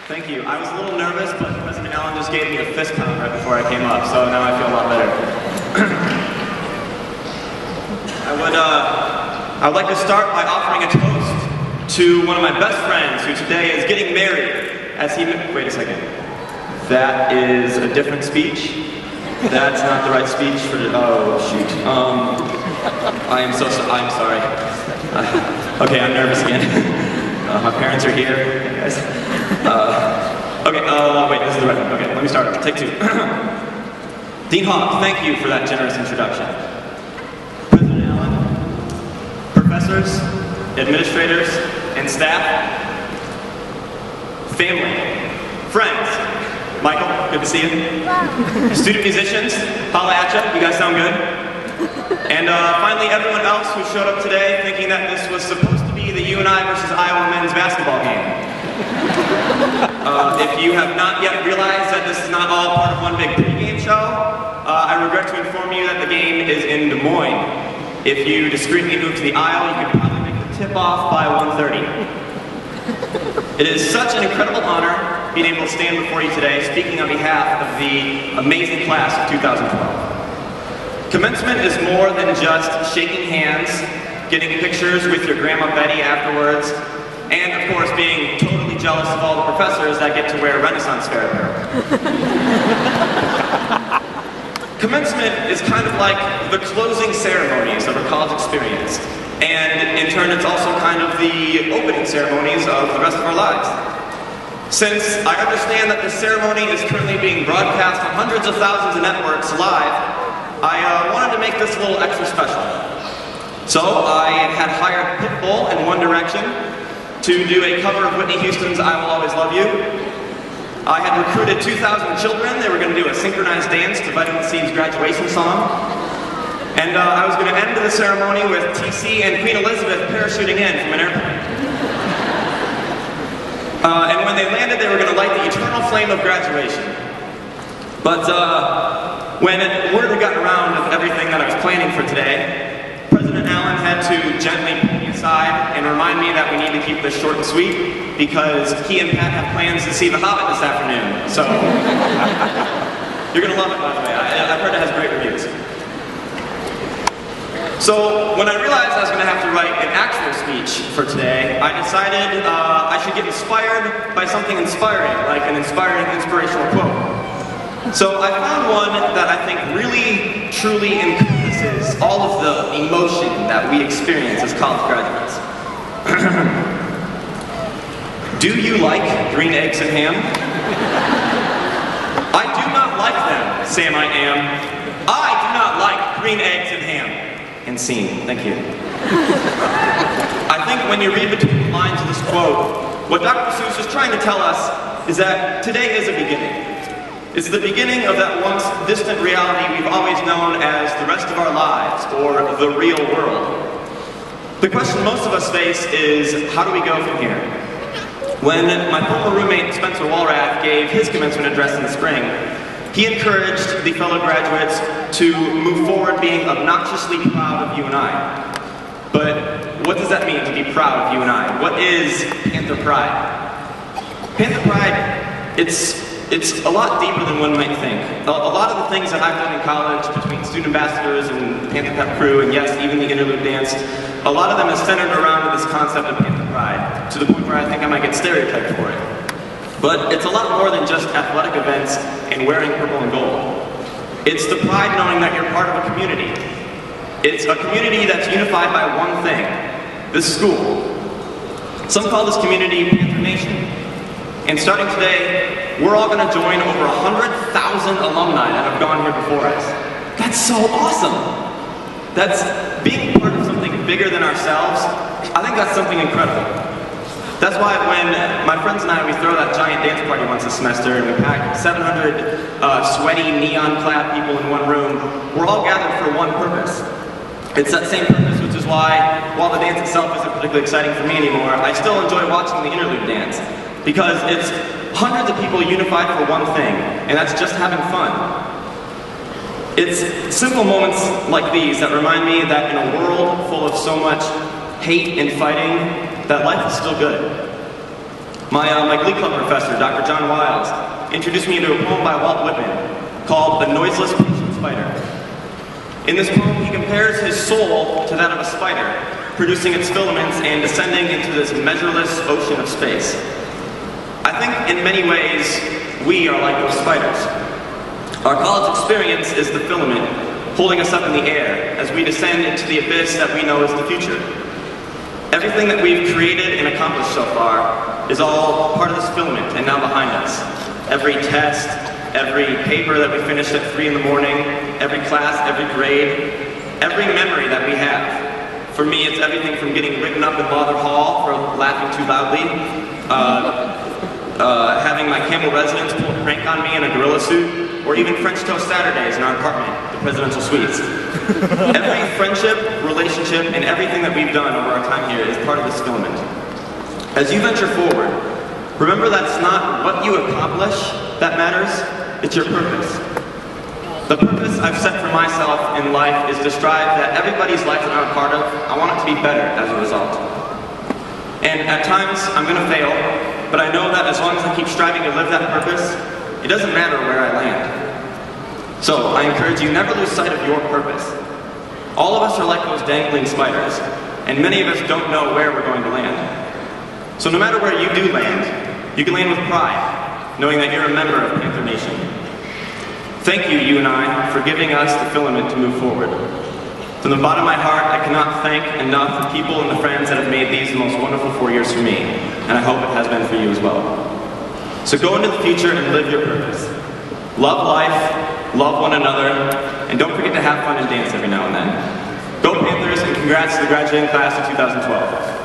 Thank you. I was a little nervous, but President Allen just gave me a fist pound right before I came up, so now I feel a lot better. I would like to start by offering a toast to one of my best friends who today is getting married. Wait a second. That is a different speech. That's not the right speech for the, oh shoot. I'm sorry. Okay, I'm nervous again. My parents are here. Hey guys. Wait, this is the right one. Okay, let me start. Take two. Dean Hawk, thank you for that generous introduction. President Allen, professors, administrators, and staff, family, friends. Michael, good to see you. Student musicians, holla at ya, you guys sound good. And finally, everyone else who showed up today thinking that this was supposed to be the UNI versus Iowa men's basketball game. If you have not yet realized that this is not all part of one big pregame show, I regret to inform you that the game is in Des Moines. If you discreetly move to the aisle, you can probably make the tip-off by 1:30. It is such an incredible honor being able to stand before you today speaking on behalf of the amazing class of 2012. Commencement is more than just shaking hands, getting pictures with your Grandma Betty afterwards, and of course being totally jealous of all the professors that get to wear Renaissance fair apparel. Commencement is kind of like the closing ceremonies of a college experience. And in turn, it's also kind of the opening ceremonies of the rest of our lives. Since I understand that this ceremony is currently being broadcast on hundreds of thousands of networks live, I wanted to make this a little extra special. So I had hired Pitbull and One Direction to do a cover of Whitney Houston's I Will Always Love You. I had recruited 2,000 children. They were going to do a synchronized dance to Vitamin C's graduation song. And I was going to end the ceremony with TC and Queen Elizabeth parachuting in from an airplane. And when they landed, they were going to light the eternal flame of graduation. But when word had gotten around of everything that I was planning for today, President Allen had to gently pull me aside and remind me that we need to keep this short and sweet because he and Pat have plans to see The Hobbit this afternoon. So, you're going to love it, by the way. I've heard it has great reviews. So, when I realized I was going to have to write an actual speech for today, I decided I should get inspired by something inspiring, like an inspiring, inspirational quote. So I found one that I think really, truly encompasses all of the emotion that we experience as college graduates. Do you like green eggs and ham? I do not like them, Sam I am. I do not like green eggs and ham. And scene. Thank you. I think when you read between the lines of this quote, what Dr. Seuss is trying to tell us is that today is a beginning. It's the beginning of that once distant reality we've always known as the rest of our lives, or the real world. The question most of us face is, how do we go from here? When my former roommate Spencer Walrath gave his commencement address in the spring, he encouraged the fellow graduates to move forward being obnoxiously proud of UNI. But what does that mean, to be proud of UNI? What is Panther Pride? Panther Pride, it's a lot deeper than one might think. A lot of the things that I've done in college, between student ambassadors and the Panther Pep crew, and yes, even the interlude dance, a lot of them is centered around this concept of Panther Pride, to the point where I think I might get stereotyped for it. But it's a lot more than just athletic events and wearing purple and gold. It's the pride knowing that you're part of a community. It's a community that's unified by one thing, this school. Some call this community Panther Nation. And starting today, we're all going to join over 100,000 alumni that have gone here before us. That's so awesome! That's being part of something bigger than ourselves. I think that's something incredible. That's why when my friends and I, we throw that giant dance party once a semester and we pack 700 sweaty, neon-clad people in one room, we're all gathered for one purpose. It's that same purpose, which is why, while the dance itself isn't particularly exciting for me anymore, I still enjoy watching the interlude dance. Because it's hundreds of people unified for one thing, and that's just having fun. It's simple moments like these that remind me that in a world full of so much hate and fighting, that life is still good. My Glee Club professor, Dr. John Wiles, introduced me to a poem by Walt Whitman called The Noiseless Patient Spider. In this poem, he compares his soul to that of a spider, producing its filaments and descending into this measureless ocean of space. I think in many ways, we are like those spiders. Our college experience is the filament holding us up in the air as we descend into the abyss that we know is the future. Everything that we've created and accomplished so far is all part of this filament and now behind us. Every test, every paper that we finished at 3 in the morning, every class, every grade, every memory that we have. For me, it's everything from getting written up in Lawther Hall for laughing too loudly, having my Campbell residents pull a prank on me in a gorilla suit, or even French toast Saturdays in our apartment, the presidential suites. Every friendship, relationship, and everything that we've done over our time here is part of this filament. As you venture forward, remember that's not what you accomplish that matters, it's your purpose. The purpose I've set for myself in life is to strive that everybody's life that I'm a part of, I want it to be better as a result. And at times, I'm going to fail, but I know that as long as I keep striving to live that purpose, it doesn't matter where I land. So, I encourage you, never lose sight of your purpose. All of us are like those dangling spiders, and many of us don't know where we're going to land. So no matter where you do land, you can land with pride, knowing that you're a member of Panther Nation. Thank you, UNI, for giving us the filament to move forward. From the bottom of my heart, I cannot thank enough the people and the friends that have made these the most wonderful 4 years for me, and I hope it has been for you as well. So go into the future and live your purpose. Love life, love one another, and don't forget to have fun and dance every now and then. Go Panthers, and congrats to the graduating class of 2012.